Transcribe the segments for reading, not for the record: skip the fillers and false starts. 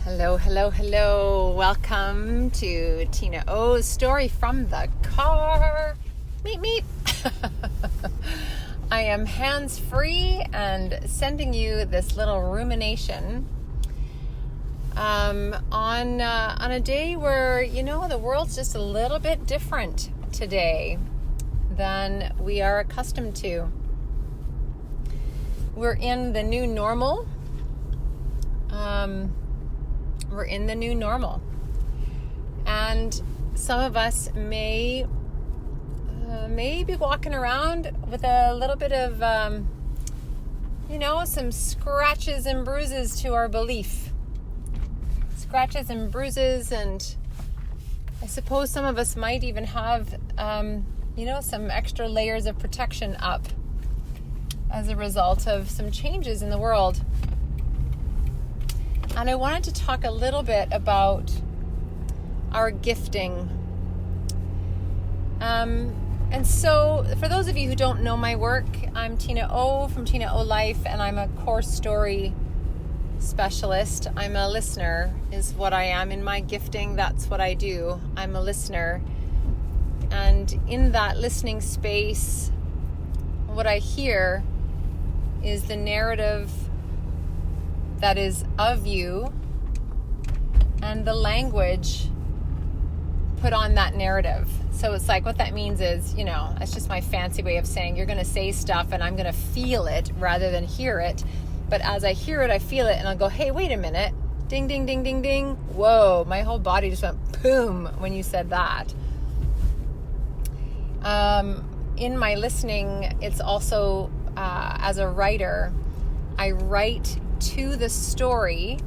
Hello, hello, hello. Welcome to TinaO's story from the car. Meet, meet. I am hands-free and sending you this little rumination on a day where, the world's just a little bit different today than we are accustomed to. We're in the new normal. We're in the new normal. And some of us may be walking around with a little bit of, some scratches and bruises to our belief. Scratches and bruises, and I suppose some of us might even have, some extra layers of protection up as a result of some changes in the world. And I wanted to talk a little bit about our gifting. And so for those of you who don't know my work, I'm TinaO from TinaO Life, and I'm a core story specialist. I'm a listener is what I am. In my gifting, that's what I do. I'm a listener. And in that listening space, what I hear is the narrative that is of you and the language put on that narrative. So it's like, what that means is, it's just my fancy way of saying you're going to say stuff and I'm going to feel it rather than hear it. But as I hear it, I feel it, and I'll go, hey, wait a minute. Ding, ding, ding, ding, ding. Whoa, my whole body just went boom when you said that. In my listening, it's also, as a writer, I write to the story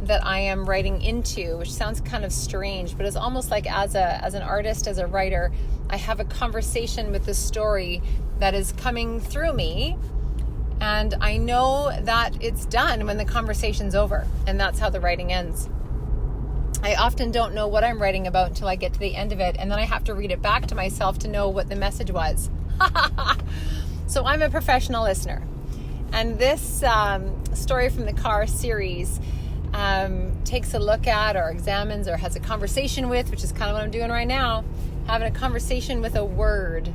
that I am writing into, which sounds kind of strange, but it's almost like as an artist, as a writer, I have a conversation with the story that is coming through me, and I know that it's done when the conversation's over, and that's how the writing ends. I often don't know what I'm writing about until I get to the end of it, and then I have to read it back to myself to know what the message was. So I'm a professional listener. And this story from the car series takes a look at or examines or has a conversation with, which is kind of what I'm doing right now, having a conversation with a word.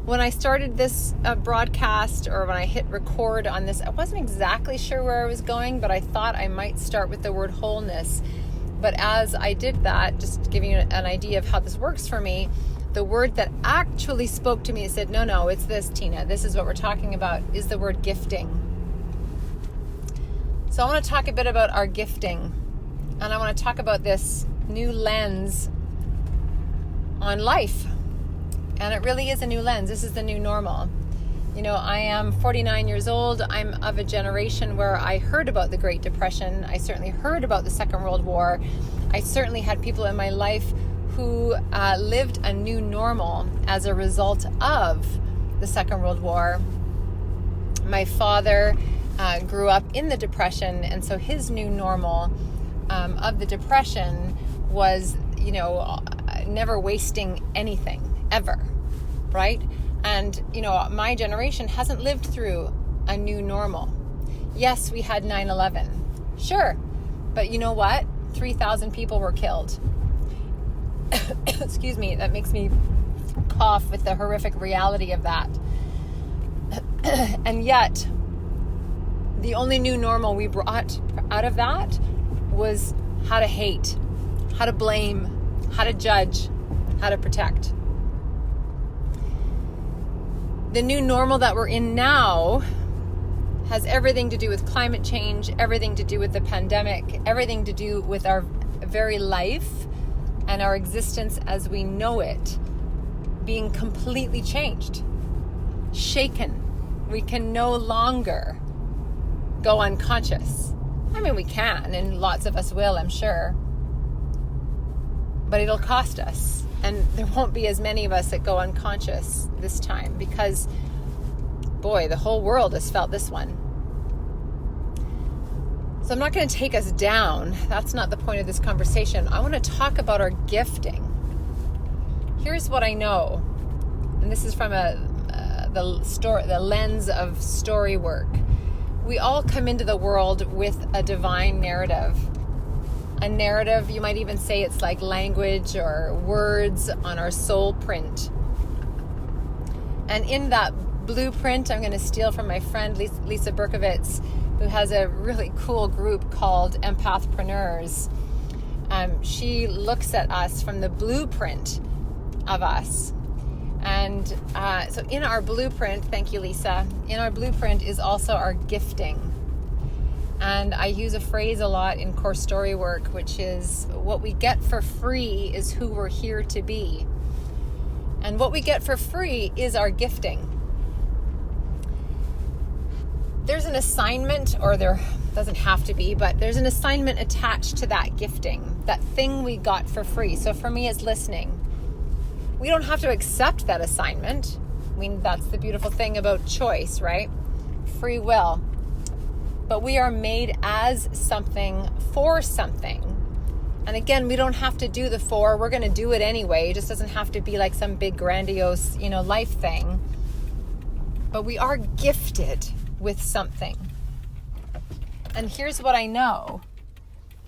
When I started this broadcast, or when I hit record on this, I wasn't exactly sure where I was going, but I thought I might start with the word wholeness. But as I did that, just to give you an idea of how this works for me, the word that actually spoke to me and said, no, it's this, Tina. This is what we're talking about, is the word gifting. So I want to talk a bit about our gifting. And I want to talk about this new lens on life. And it really is a new lens. This is the new normal. I am 49 years old. I'm of a generation where I heard about the Great Depression. I certainly heard about the Second World War. I certainly had people in my life who lived a new normal as a result of the Second World War. My father grew up in the Depression, and so his new normal of the Depression was, never wasting anything, ever, right? And, my generation hasn't lived through a new normal. Yes, we had 9/11, sure, but you know what? 3,000 people were killed. Excuse me, that makes me cough with the horrific reality of that. And yet, the only new normal we brought out of that was how to hate, how to blame, how to judge, how to protect. The new normal that we're in now has everything to do with climate change, everything to do with the pandemic, everything to do with our very life and our existence as we know it being completely changed, shaken. We can no longer go unconscious. I mean, we can, and lots of us will, I'm sure. But it'll cost us. And there won't be as many of us that go unconscious this time because, boy, the whole world has felt this one. So I'm not going to take us down. That's not the point of this conversation. I want to talk about our gifting. Here's what I know, and this is from the lens of story work. we all come into the world with a divine narrative. A narrative, you might even say it's like language or words on our soul print. And in that blueprint, I'm going to steal from my friend Lisa Berkovitz, who has a really cool group called Empathpreneurs. She looks at us from the blueprint of us. And so in our blueprint, thank you, Lisa, in our blueprint is also our gifting. And I use a phrase a lot in core story work, which is what we get for free is who we're here to be. And what we get for free is our gifting. There's an assignment, or there doesn't have to be, but there's an assignment attached to that gifting, that thing we got for free. So for me, it's listening. We don't have to accept that assignment. I mean, that's the beautiful thing about choice, right? Free will. But we are made as something for something. And again, we don't have to do the for. We're going to do it anyway. It just doesn't have to be like some big grandiose, life thing. But we are gifted with something. And here's what I know.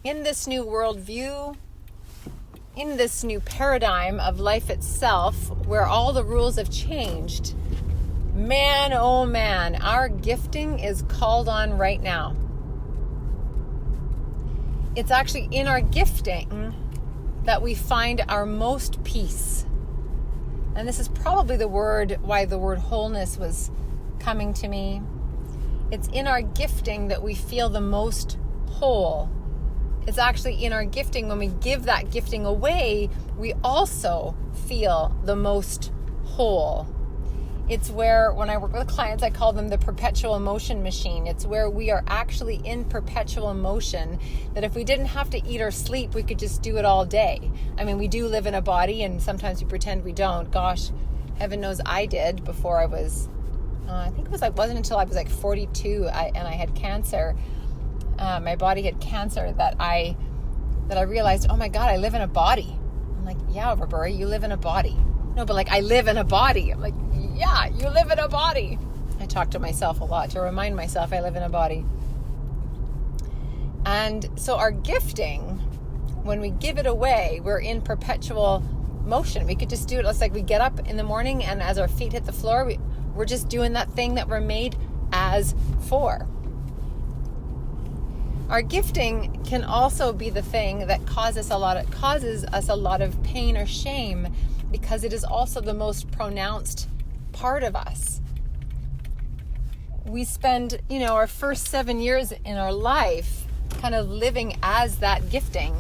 In this new worldview, in this new paradigm of life itself, where all the rules have changed, man, oh man, our gifting is called on right now. It's actually in our gifting that we find our most peace. And this is probably why the word wholeness was coming to me. It's in our gifting that we feel the most whole. It's actually in our gifting, when we give that gifting away, we also feel the most whole. It's where, when I work with clients, I call them the perpetual motion machine. It's where we are actually in perpetual motion, that if we didn't have to eat or sleep, we could just do it all day. I mean, we do live in a body, and sometimes we pretend we don't. Gosh, heaven knows I did before I was, I think it wasn't until I was like 42 and I had cancer. My body had cancer that I realized, oh my God, I live in a body. I'm like, yeah, Roberta, you live in a body. No, but like, I live in a body. I'm like, yeah, you live in a body. I talk to myself a lot to remind myself I live in a body. And so our gifting, when we give it away, we're in perpetual motion. We could just do it. It's like we get up in the morning, and as our feet hit the floor, we're just doing that thing that we're made as for. Our gifting can also be the thing that causes us a lot of pain or shame, because it is also the most pronounced part of us. We spend, our first 7 years in our life kind of living as that gifting.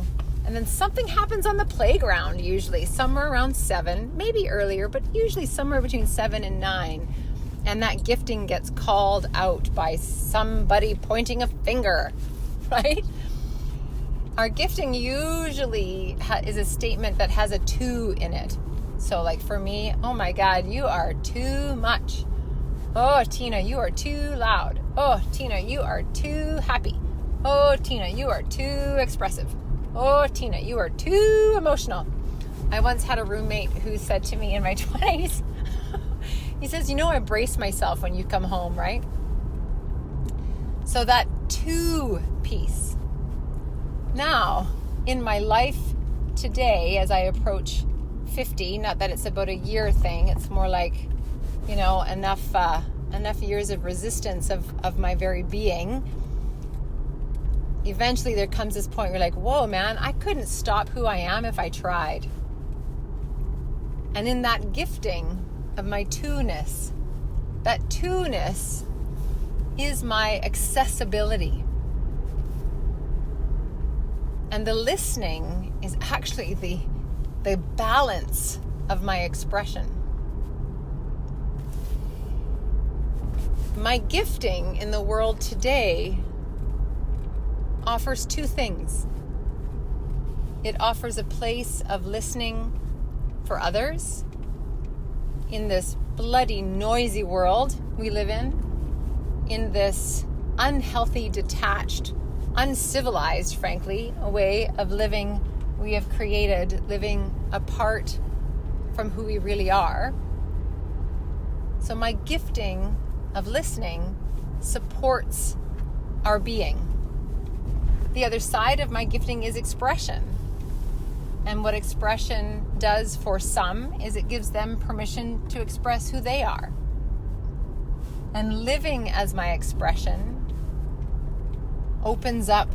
And then something happens on the playground, usually somewhere around 7, maybe earlier, but usually somewhere between 7 and 9. And that gifting gets called out by somebody pointing a finger, right? Our gifting usually is a statement that has a to in it. So like for me, oh my God, you are too much. Oh, Tina, you are too loud. Oh, Tina, you are too happy. Oh, Tina, you are too expressive. Oh, Tina, you are too emotional. I once had a roommate who said to me in my 20s, he says, I brace myself when you come home, right? So that to piece. Now, in my life today, as I approach 50, not that it's about a year thing, it's more like, enough years of resistance of my very being. Eventually there comes this point where you're like, whoa, man, I couldn't stop who I am if I tried. And in that gifting of my to-ness, that to-ness is my accessibility. And the listening is actually the balance of my expression. My gifting in the world today offers two things. It offers a place of listening for others in this bloody, noisy world we live in this unhealthy, detached, uncivilized, frankly, a way of living we have created, living apart from who we really are. So my gifting of listening supports our being. The other side of my gifting is expression. And what expression does for some is it gives them permission to express who they are. And living as my expression opens up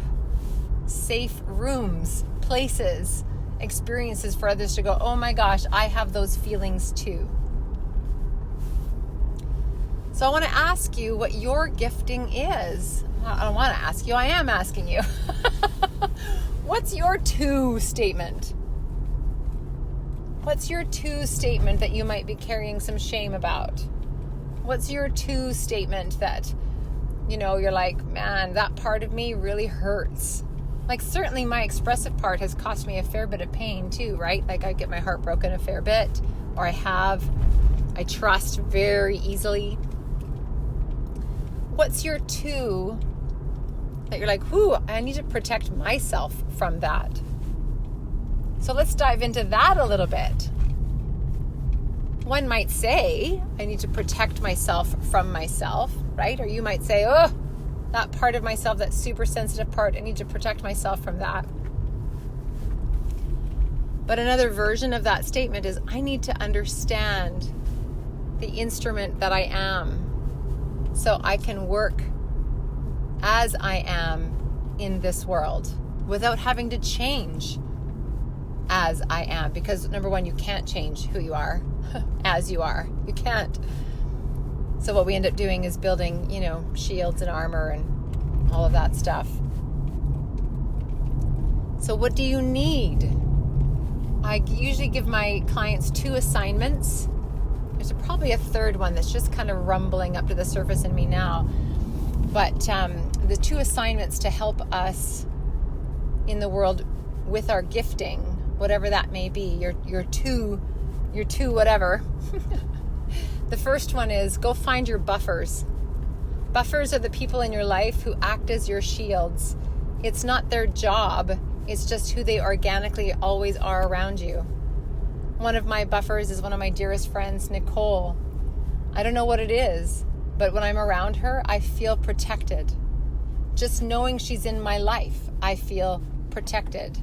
safe rooms, places, experiences for others to go, oh my gosh, I have those feelings too. So I want to ask you what your gifting is. I don't want to ask you, I am asking you. What's your to statement? What's your to statement that you might be carrying some shame about? What's your to statement that, you're like, man, that part of me really hurts? Like, certainly my expressive part has cost me a fair bit of pain too, right? Like, I get my heart broken a fair bit, or I trust very easily. What's your to that you're like, whoo, I need to protect myself from that? So let's dive into that a little bit. One might say, I need to protect myself from myself, right? Or you might say, oh, that part of myself, that super sensitive part, I need to protect myself from that. But another version of that statement is, I need to understand the instrument that I am so I can work as I am in this world without having to change as I am. Because number one, you can't change who you are as you are. You can't. So what we end up doing is building, shields and armor and all of that stuff. So what do you need? I usually give my clients 2 assignments. There's probably a third one that's just kind of rumbling up to the surface in me now. But the 2 assignments to help us in the world with our gifting, whatever that may be, your two whatever. The first one is go find your buffers. Buffers are the people in your life who act as your shields. It's not their job. It's just who they organically always are around you. One of my buffers is one of my dearest friends, Nicole. I don't know what it is, but when I'm around her, I feel protected. Just knowing she's in my life, I feel protected.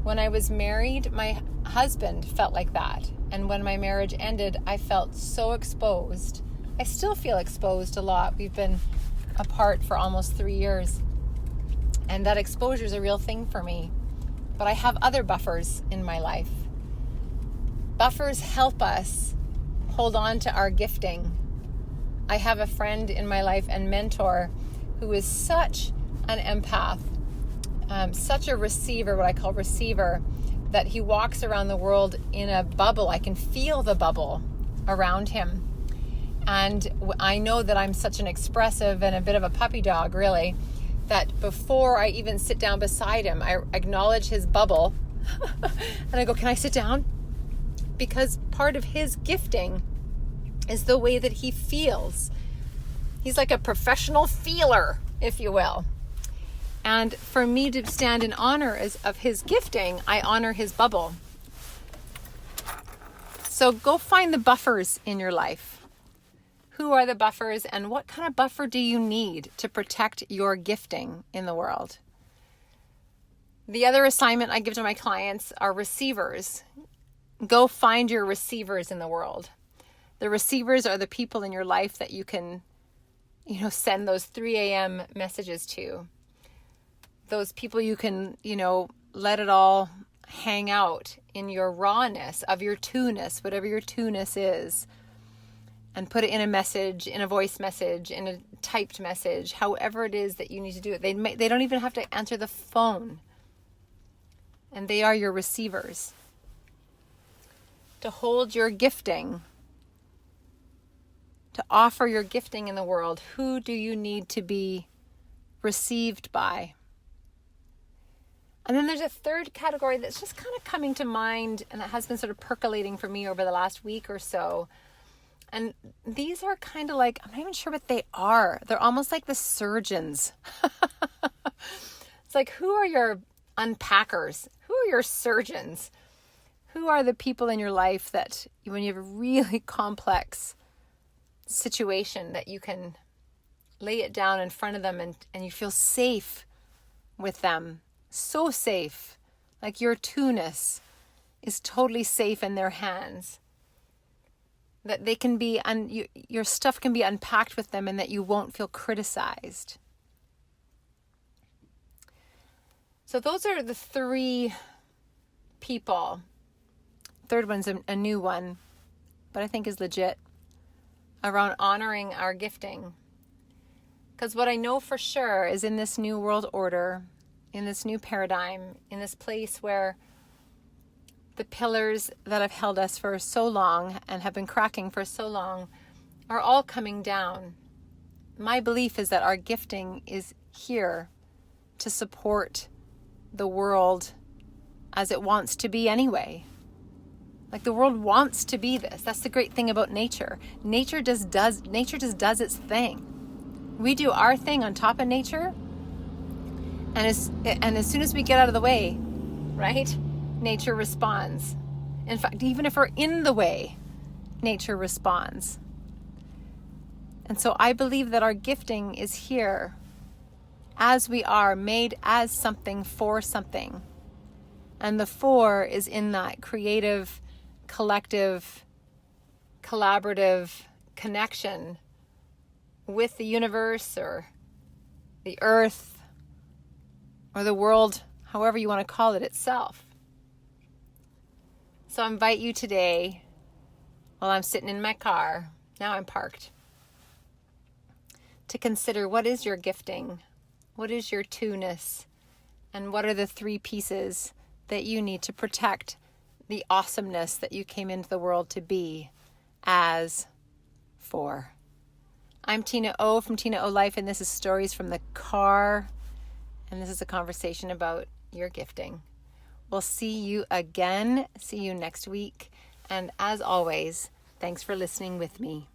When I was married, my husband felt like that. And when my marriage ended, I felt so exposed. I still feel exposed a lot. We've been apart for almost 3 years. And that exposure is a real thing for me. But I have other buffers in my life. Buffers help us hold on to our gifting. I have a friend in my life and mentor who is such an empath, such a receiver, what I call receiver, that he walks around the world in a bubble. I can feel the bubble around him. And I know that I'm such an expressive and a bit of a puppy dog, really, that before I even sit down beside him, I acknowledge his bubble. And I go, can I sit down? Because part of his gifting is the way that he feels. He's like a professional feeler, if you will. And for me to stand in honor of his gifting, I honor his bubble. So go find the buffers in your life. Who are the buffers, and what kind of buffer do you need to protect your gifting in the world? The other assignment I give to my clients are receivers. Go find your receivers in the world. The receivers are the people in your life that you can, send those 3 a.m. messages to. Those people you can, let it all hang out in your rawness of your two-ness, whatever your two-ness is, and put it in a message, in a voice message, in a typed message, however it is that you need to do it. They don't even have to answer the phone. And they are your receivers. To hold your gifting, to offer your gifting in the world, who do you need to be received by? And then there's a third category that's just kind of coming to mind, and that has been sort of percolating for me over the last week or so. And these are kind of like, I'm not even sure what they are. They're almost like the surgeons. It's like, who are your unpackers? Who are your surgeons? Who are the people in your life that when you have a really complex situation that you can lay it down in front of them and you feel safe with them. So safe. Like your two-ness is totally safe in their hands. That they can be, your stuff can be unpacked with them and that you won't feel criticized. So those are the 3 people. Third one's a new one, but I think is legit, around honoring our gifting. Because what I know for sure is in this new world order, in this new paradigm, in this place where the pillars that have held us for so long and have been cracking for so long are all coming down. My belief is that our gifting is here to support the world as it wants to be anyway. Like the world wants to be this. That's the great thing about nature. Nature just does its thing. We do our thing on top of nature, and as soon as we get out of the way, right? Nature responds. In fact, even if we're in the way, nature responds. And so I believe that our gifting is here as we are, made as something for something. And the 4 is in that creative, collective, collaborative connection with the universe or the earth or the world, however you want to call it itself. So I invite you today, while I'm sitting in my car, now I'm parked, to consider what is your gifting, what is your two-ness, and what are the 3 pieces that you need to protect the awesomeness that you came into the world to be as for. I'm TinaO from TinaO Life, and this is Stories from the Car, and this is a conversation about your gifting. We'll see you again. See you next week. And as always, thanks for listening with me.